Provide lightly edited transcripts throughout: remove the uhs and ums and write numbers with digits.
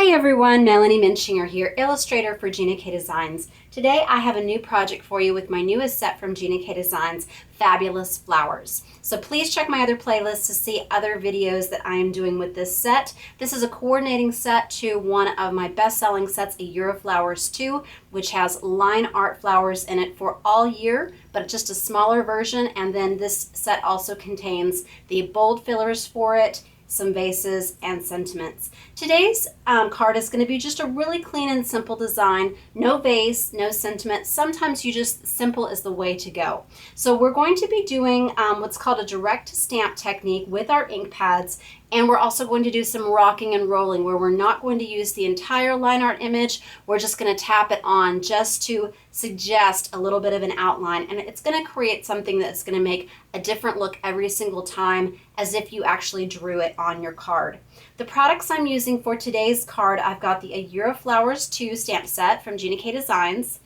Hi everyone, Melanie Muenchinger here, illustrator for Gina K Designs. Today I have a new project for you with my newest set from Gina K Designs, Fabulous Flowers. So please check my other playlists to see other videos that I am doing with this set. This is a coordinating set to one of my best-selling sets, A Year of Flowers 2, which has line art flowers in it for all year, but just a smaller version. And then this set also contains the bold fillers for it, some vases, and sentiments. Today's card is going to be just a really clean and simple design. No vase, no sentiment. Sometimes you just, simple is the way to go. So we're going to be doing what's called a direct stamp technique with our ink pads, and we're also going to do some rocking and rolling where we're not going to use the entire line art image. We're just going to tap it on just to suggest a little bit of an outline, and it's going to create something that's going to make a different look every single time, as if you actually drew it on your card. The products I'm using for today's card, I've got the A Year of Flowers 2 stamp set from Gina K Designs.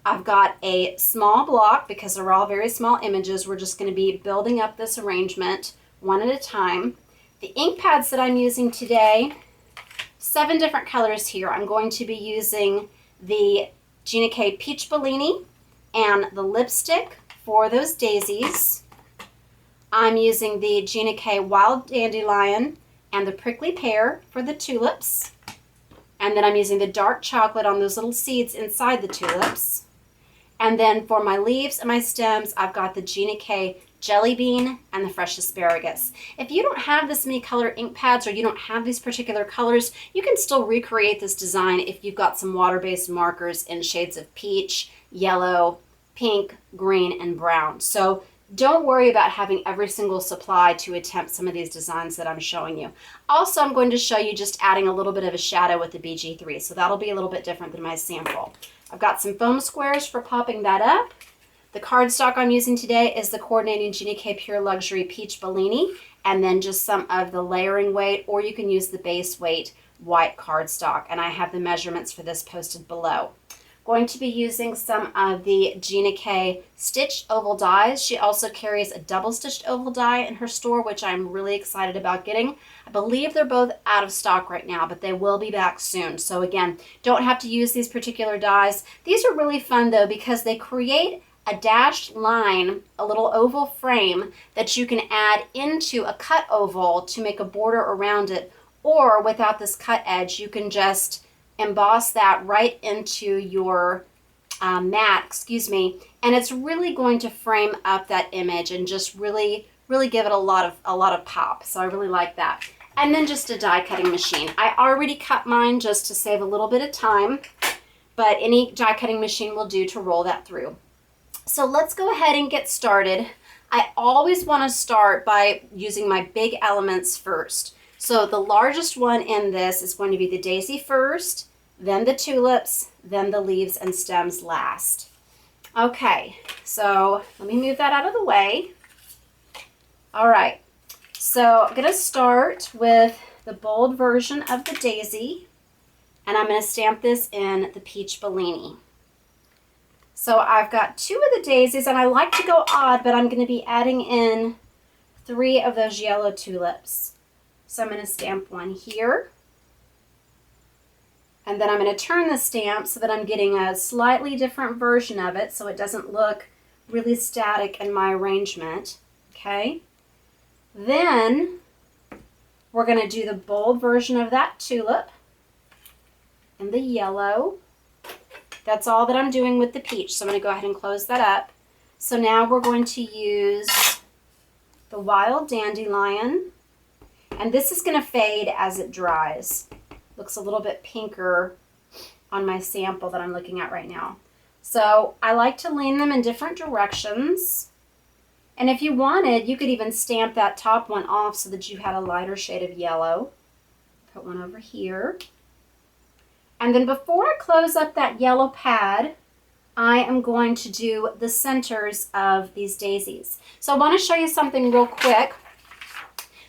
I've got a small block because they're all very small images. We're just going to be building up this arrangement one at a time. The ink pads that I'm using today, 7 different colors here. I'm going to be using the Gina K Peach Bellini and the lipstick for those daisies. I'm using the Gina K Wild Dandelion and the prickly pear for the tulips. And then I'm using the dark chocolate on those little seeds inside the tulips. And then for my leaves and my stems, I've got the Gina K Jellybean and the fresh asparagus. If you don't have this many color ink pads or you don't have these particular colors, you can still recreate this design if you've got some water-based markers in shades of peach, yellow, pink, green, and brown. So don't worry about having every single supply to attempt some of these designs that I'm showing you. Also, I'm going to show you just adding a little bit of a shadow with the BG3, so that'll be a little bit different than my sample. I've got some foam squares for popping that up. The cardstock I'm using today is the coordinating Gina K Pure Luxury Peach Bellini, and then just some of the layering weight, or you can use the base weight white cardstock, and I have the measurements for this posted below. Going to be using some of the Gina K stitched oval dies. She also carries a double stitched oval die in her store, which I'm really excited about getting. I believe they're both out of stock right now, but they will be back soon. So again, don't have to use these particular dies. These are really fun though, because they create a dashed line, a little oval frame that you can add into a cut oval to make a border around it, or without this cut edge, you can just emboss that right into your mat, and it's really going to frame up that image and just really give it a lot of pop. So I really like that. And then just a die cutting machine. I already cut mine just to save a little bit of time, but any die cutting machine will do to roll that through. So let's go ahead and get started. I always want to start by using my big elements first. So the largest one in this is going to be the daisy first, then the tulips, then the leaves and stems last. Okay, so let me move that out of the way. All right, so I'm going to start with the bold version of the daisy, and I'm going to stamp this in the Peach Bellini. So I've got 2 of the daisies, and I like to go odd, but I'm going to be adding in 3 of those yellow tulips. So I'm going to stamp one here, and then I'm going to turn the stamp so that I'm getting a slightly different version of it so it doesn't look really static in my arrangement. Okay, then we're going to do the bold version of that tulip in the yellow. That's all that I'm doing with the peach, so I'm going to go ahead and close that up. So now we're going to use the wild dandelion, and this is going to fade as it dries. Looks a little bit pinker on my sample that I'm looking at right now. So I like to lean them in different directions. And if you wanted, you could even stamp that top one off so that you had a lighter shade of yellow. Put one over here. And then before I close up that yellow pad, I am going to do the centers of these daisies. So I want to show you something real quick.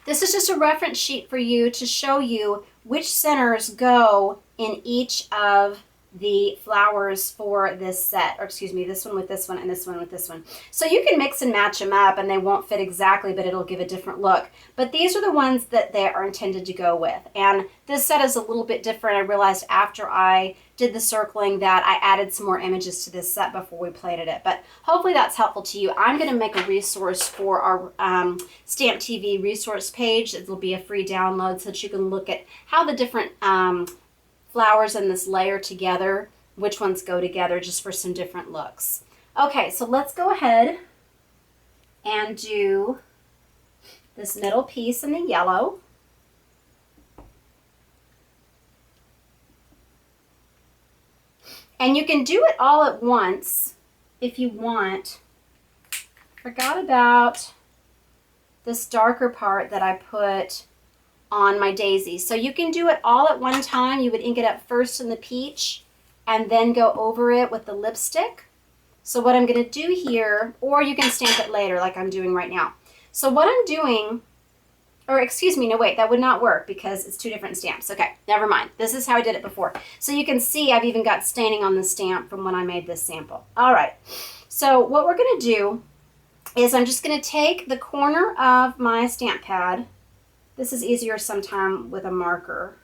This is just a reference sheet for you to show you which centers go in each of the flowers for this set, or excuse me, this one with this one and this one with this one. So you can mix and match them up and they won't fit exactly, but it'll give a different look. But these are the ones that they are intended to go with. And this set is a little bit different. I realized after I did the circling that I added some more images to this set before we plated it. But hopefully that's helpful to you. I'm going to make a resource for our Stamp TV resource page. It'll be a free download so that you can look at how the different flowers in this layer together, which ones go together, just for some different looks. Okay, so let's go ahead and do this middle piece in the yellow. And you can do it all at once if you want. Forgot about this darker part that I put on my daisy. So you can do it all at one time. You would ink it up first in the peach and then go over it with the lipstick. So what I'm going to do here, or you can stamp it later like I'm doing right now. So what I'm doing, or excuse me, no wait, that would not work because it's two different stamps. Okay, never mind. This is how I did it before. So you can see I've even got staining on the stamp from when I made this sample. All right, so what we're going to do is I'm just going to take the corner of my stamp pad. This is easier sometime with a marker.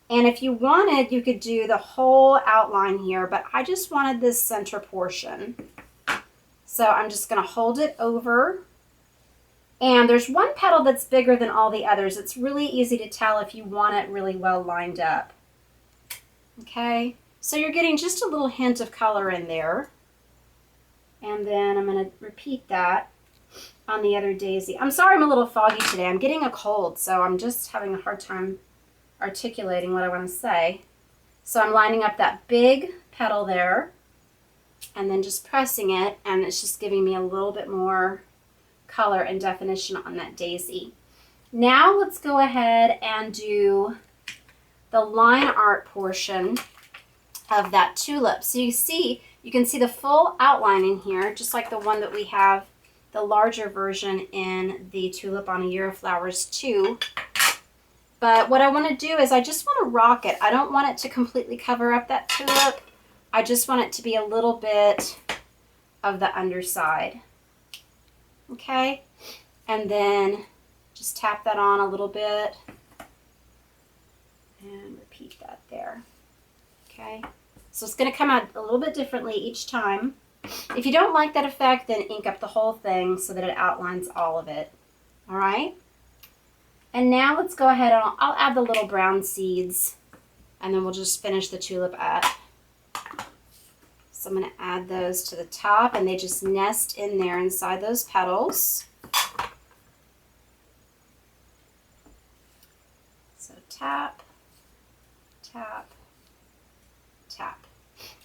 And if you wanted, you could do the whole outline here, but I just wanted this center portion. So I'm just going to hold it over. And there's one petal that's bigger than all the others. It's really easy to tell if you want it really well lined up. Okay, so you're getting just a little hint of color in there. And then I'm going to repeat that on the other daisy. I'm sorry I'm a little foggy today. I'm getting a cold, so I'm just having a hard time articulating what I want to say. So I'm lining up that big petal there and then just pressing it, and it's just giving me a little bit more color and definition on that daisy. Now let's go ahead and do the line art portion of that tulip. So you can see the full outline in here, just like the one that we have, the larger version in the Tulip on a Year of Flowers 2. But what I want to do is I just want to rock it. I don't want it to completely cover up that tulip. I just want it to be a little bit of the underside. Okay, and then just tap that on a little bit and repeat that there. Okay, so it's going to come out a little bit differently each time. If you don't like that effect, then ink up the whole thing so that it outlines all of it. All right, and now let's go ahead and I'll add the little brown seeds, and then we'll just finish the tulip up. So I'm going to add those to the top, and they just nest in there inside those petals. So tap, tap, tap.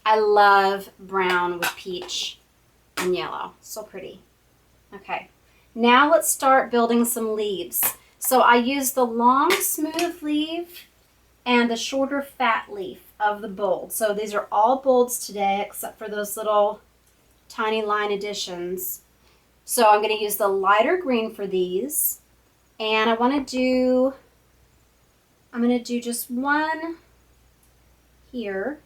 I love brown with peach and yellow. So pretty. Okay, now let's start building some leaves. So I used the long smooth leaf and the shorter fat leaf of the bold. So these are all bolds today except for those little tiny line additions. So I'm going to use the lighter green for these, and I'm going to do just one here,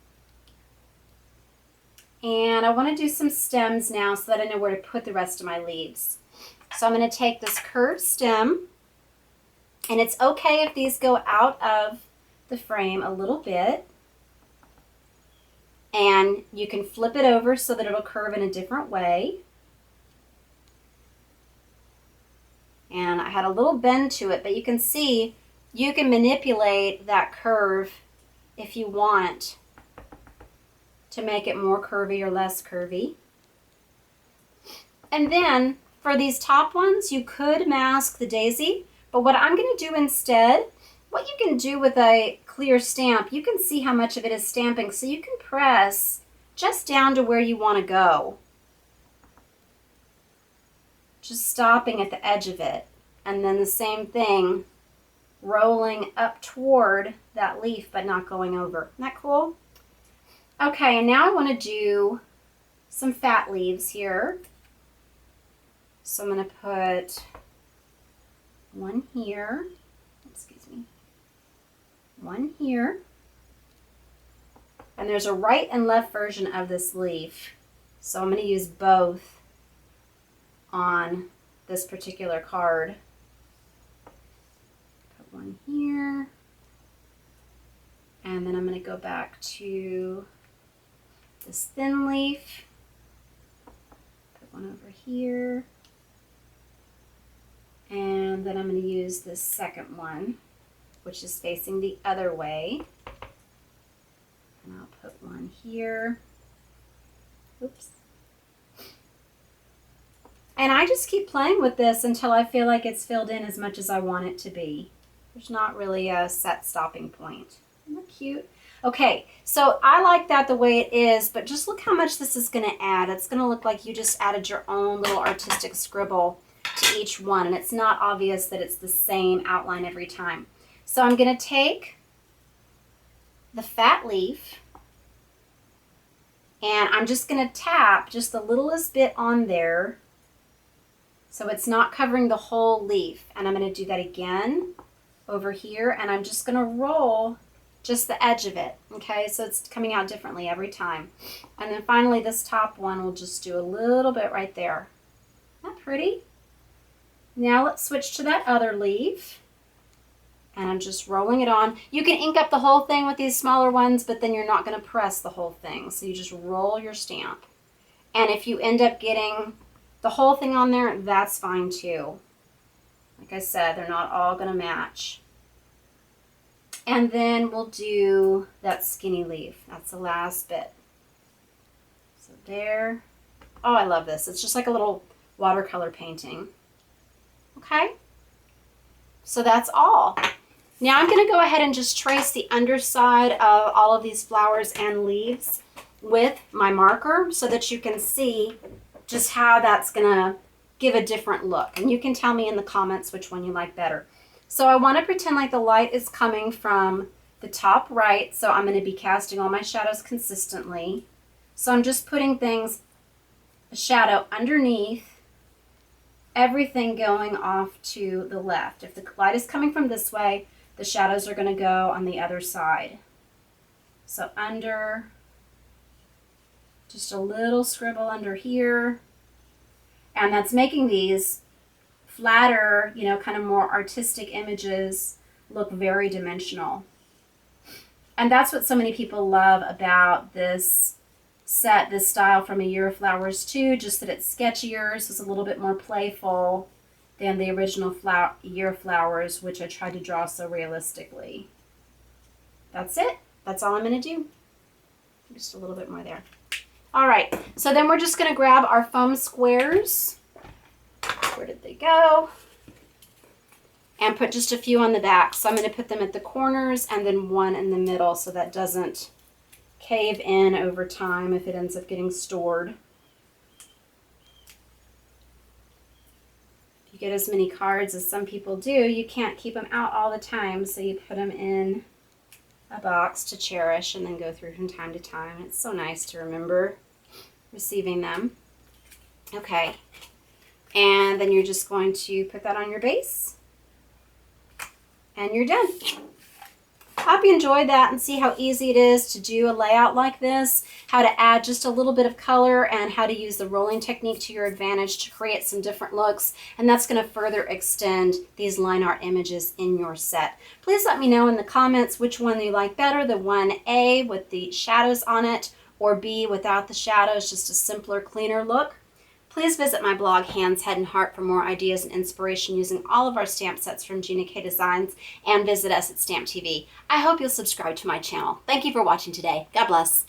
and I want to do some stems now so that I know where to put the rest of my leaves. So I'm going to take this curved stem, and it's okay if these go out of the frame a little bit, and you can flip it over so that it'll curve in a different way. And I had a little bend to it, but you can see you can manipulate that curve if you want to make it more curvy or less curvy. And then for these top ones, you could mask the daisy, but what I'm going to do instead, what you can do with a clear stamp, you can see how much of it is stamping, so you can press just down to where you want to go. Just stopping at the edge of it, and then the same thing, rolling up toward that leaf but not going over. Isn't that cool? Okay, and now I want to do some fat leaves here. So I'm going to put one here. Excuse me. One here. And there's a right and left version of this leaf. So I'm going to use both on this particular card. Put one here. And then I'm going to go back to this thin leaf. Put one over here. And then I'm going to use this second one, which is facing the other way. And I'll put one here. Oops. And I just keep playing with this until I feel like it's filled in as much as I want it to be. There's not really a set stopping point. Isn't that cute? Okay, so I like that the way it is, but just look how much this is going to add. It's going to look like you just added your own little artistic scribble to each one, and it's not obvious that it's the same outline every time. So I'm going to take the fat leaf, and I'm just going to tap just the littlest bit on there so it's not covering the whole leaf. And I'm going to do that again over here, and I'm just going to roll just the edge of it, okay? So it's coming out differently every time. And then finally this top one, we'll just do a little bit right there. Isn't that pretty? Now let's switch to that other leaf. And I'm just rolling it on. You can ink up the whole thing with these smaller ones, but then you're not going to press the whole thing. So you just roll your stamp. And if you end up getting the whole thing on there, that's fine too. Like I said, they're not all going to match. And then we'll do that skinny leaf. That's the last bit. So there. Oh, I love this. It's just like a little watercolor painting. Okay. So that's all. Now I'm going to go ahead and just trace the underside of all of these flowers and leaves with my marker so that you can see just how that's going to give a different look. And you can tell me in the comments which one you like better. So I want to pretend like the light is coming from the top right, so I'm going to be casting all my shadows consistently. So I'm just putting things, a shadow underneath, everything going off to the left. If the light is coming from this way, the shadows are going to go on the other side. So under, just a little scribble under here, and that's making these flatter, you know, kind of more artistic images look very dimensional. And that's what so many people love about this set, this style from A Year of Flowers too, just that it's sketchier, so it's a little bit more playful than the original Year of Flowers, which I tried to draw so realistically. That's it. That's all I'm going to do. Just a little bit more there. All right, so then we're just going to grab our foam squares. Where did they go? And put just a few on the back. So I'm going to put them at the corners and then one in the middle so that doesn't cave in over time if it ends up getting stored. If you get as many cards as some people do, you can't keep them out all the time, so you put them in a box to cherish and then go through from time to time. It's so nice to remember receiving them. Okay. And then you're just going to put that on your base. And you're done. I hope you enjoyed that and see how easy it is to do a layout like this, how to add just a little bit of color and how to use the rolling technique to your advantage to create some different looks. And that's going to further extend these line art images in your set. Please let me know in the comments which one you like better, the one A with the shadows on it or B without the shadows, just a simpler, cleaner look. Please visit my blog, Hands, Head, and Heart, for more ideas and inspiration using all of our stamp sets from Gina K Designs, and visit us at Stamp TV. I hope you'll subscribe to my channel. Thank you for watching today. God bless.